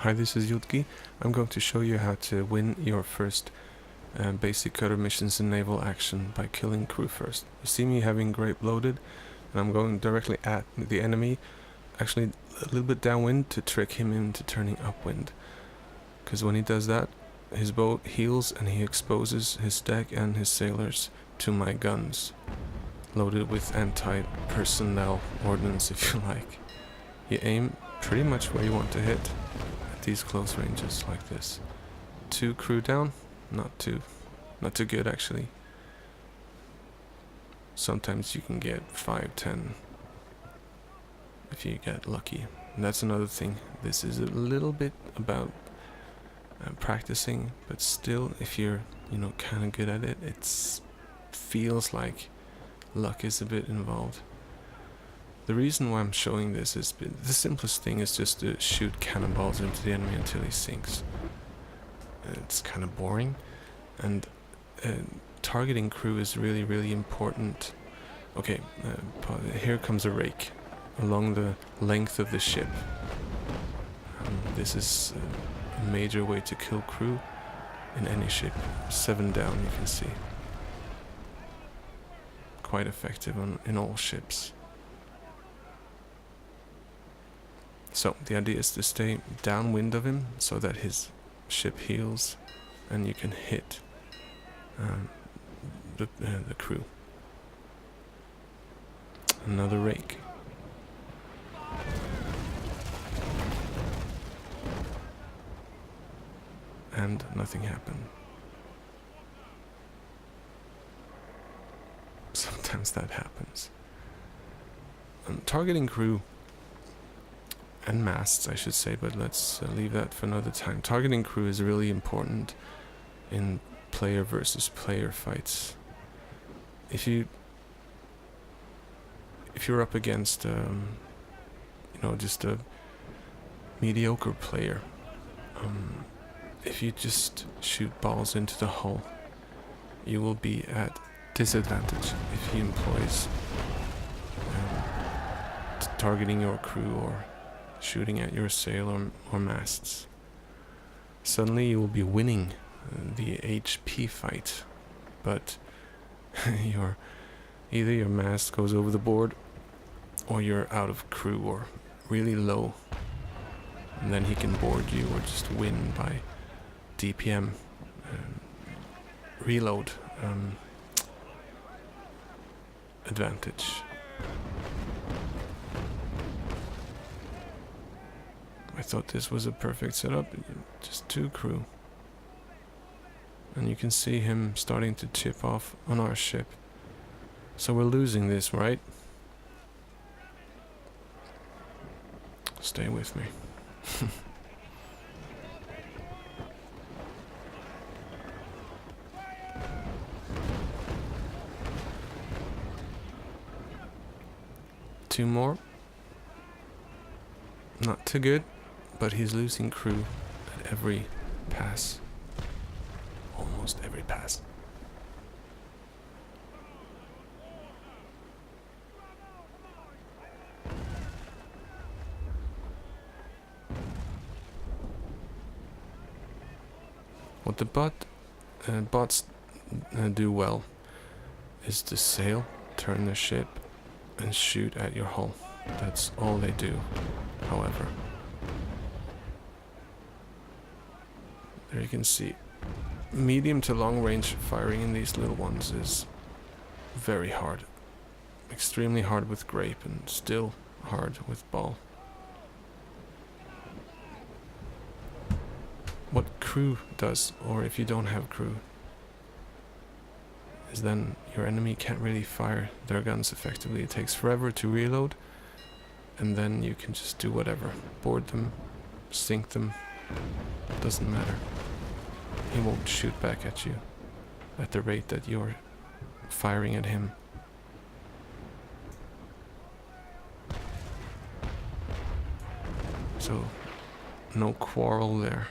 Hi, this is Yudki. I'm going to show you how to win your first basic cutter missions in Naval Action by killing crew first. You see me having grape loaded, and I'm going directly at the enemy, actually a little bit downwind to trick him into turning upwind. Because when he does that, his boat heels and he exposes his deck and his sailors to my guns, loaded with anti-personnel ordnance, if you like. You aim pretty much where you want to hit at these close ranges like this. 2 crew down, not too good actually. Sometimes you can get 5, 10 if you get lucky. And that's another thing. This is a little bit about practicing, but still, if you're kind of good at it, it feels like luck is a bit involved. The reason why I'm showing this is the simplest thing is just to shoot cannonballs into the enemy until he sinks. It's kind of boring, and targeting crew is really, really important. Okay, here comes a rake along the length of the ship. This is a major way to kill crew in any ship. 7 down, you can see. Quite effective in all ships. So the idea is to stay downwind of him so that his ship heels and you can hit the crew. Another rake. And nothing happened. Sometimes that happens. Targeting crew and masts, I should say, but let's leave that for another time. Targeting crew is really important in player versus player fights. If you're up against just a mediocre player, if you just shoot balls into the hull, you will be at disadvantage if he employs targeting your crew or shooting at your sail or masts. Suddenly you will be winning the HP fight, but either your mast goes over the board or you're out of crew or really low, and then he can board you or just win by DPM reload advantage. I thought this was a perfect setup, just 2 crew. And you can see him starting to chip off on our ship. So we're losing this, right? Stay with me. Two more. Not too good, but he's losing crew at every pass. Almost every pass. What the bots do well is to sail, turn the ship, and shoot at your hull. That's all they do, however. There you can see, medium to long range firing in these little ones is very hard. Extremely hard with grape and still hard with ball. What crew does, or if you don't have crew, is then your enemy can't really fire their guns effectively. It takes forever to reload, and then you can just do whatever. Board them, sink them, doesn't matter. He won't shoot back at you at the rate that you're firing at him. So, no quarrel there.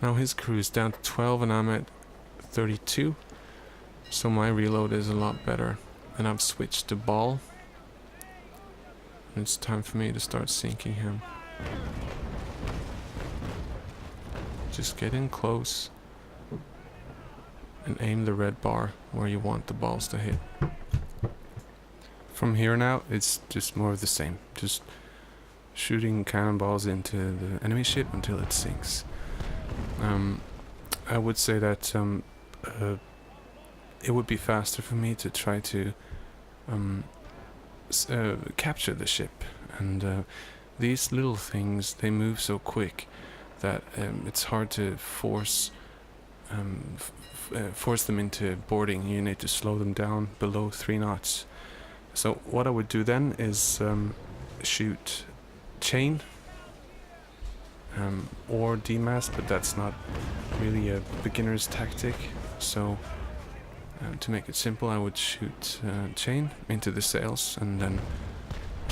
Now his crew is down to 12 and I'm at 32. So my reload is a lot better. And I've switched to ball. And it's time for me to start sinking him. Just get in close and aim the red bar where you want the balls to hit. From here now, it's just more of the same. Just shooting cannonballs into the enemy ship until it sinks. I would say that it would be faster for me to try to capture the ship. And these little things, they move so quick that it's hard to force them into boarding. You need to slow them down below 3 knots. So what I would do then is shoot chain or demast, but that's not really a beginner's tactic. So to make it simple, I would shoot chain into the sails and then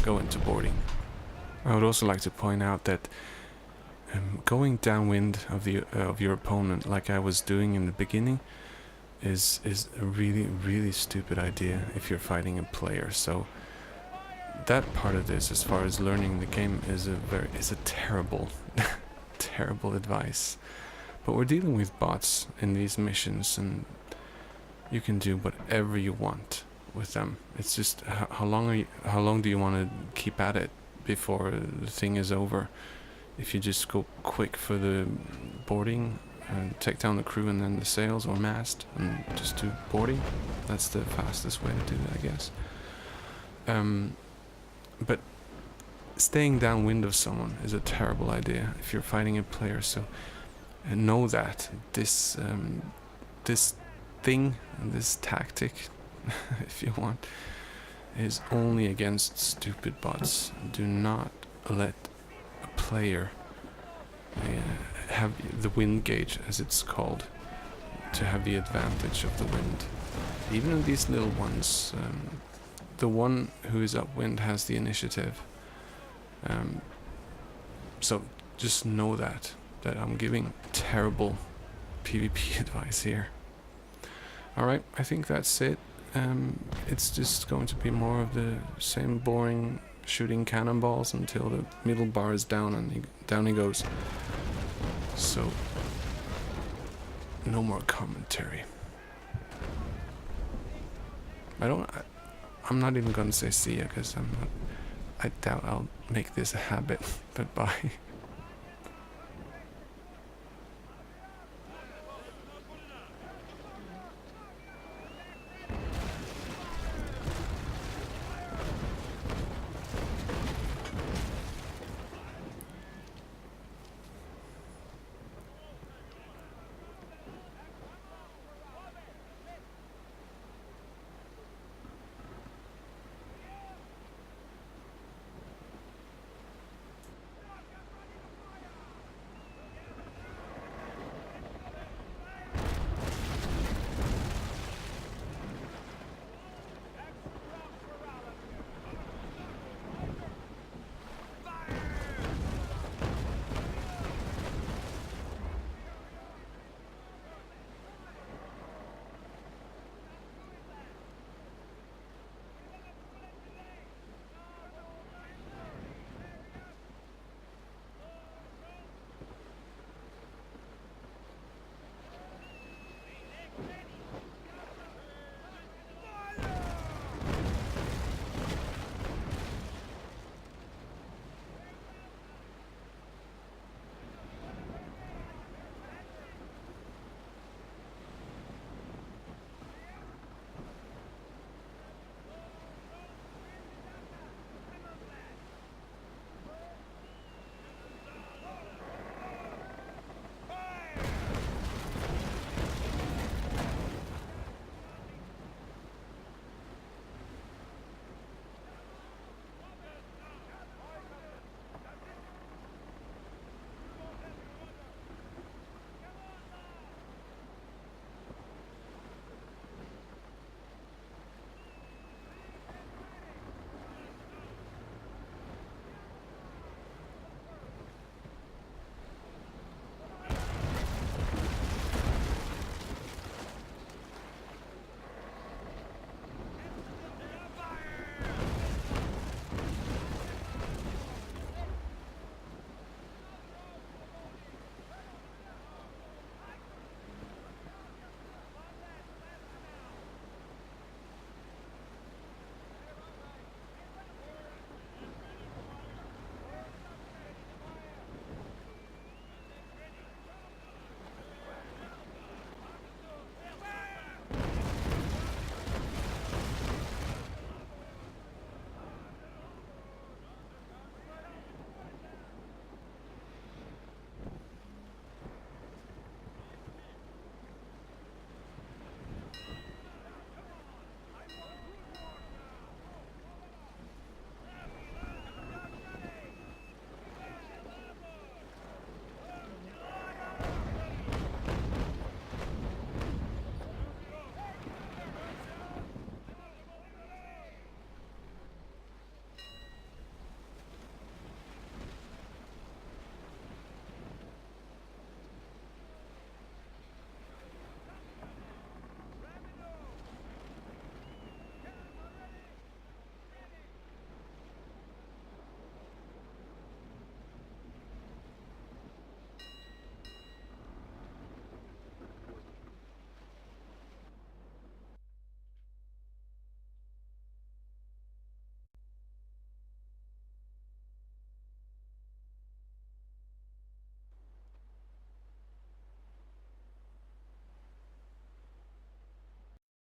go into boarding. I would also like to point out that going downwind of your opponent, like I was doing in the beginning, is a really stupid idea if you're fighting a player. So that part of this, as far as learning the game, is a terrible terrible advice. But we're dealing with bots in these missions, and you can do whatever you want with them. It's just how long do you want to keep at it before the thing is over? If you just go quick for the boarding and take down the crew and then the sails or mast and just do boarding, that's the fastest way to do it, I guess. But staying downwind of someone is a terrible idea if you're fighting a player. So know that this thing, this tactic, if you want, is only against stupid bots. Do not let a player have the wind gauge, as it's called, to have the advantage of the wind. Even in these little ones, the one who is upwind has the initiative. So just know that I'm giving terrible PvP advice here. Alright, I think that's it. It's just going to be more of the same boring shooting cannonballs until the middle bar is down and down he goes. So, no more commentary. I'm not even gonna say see ya, because I doubt I'll make this a habit, but bye.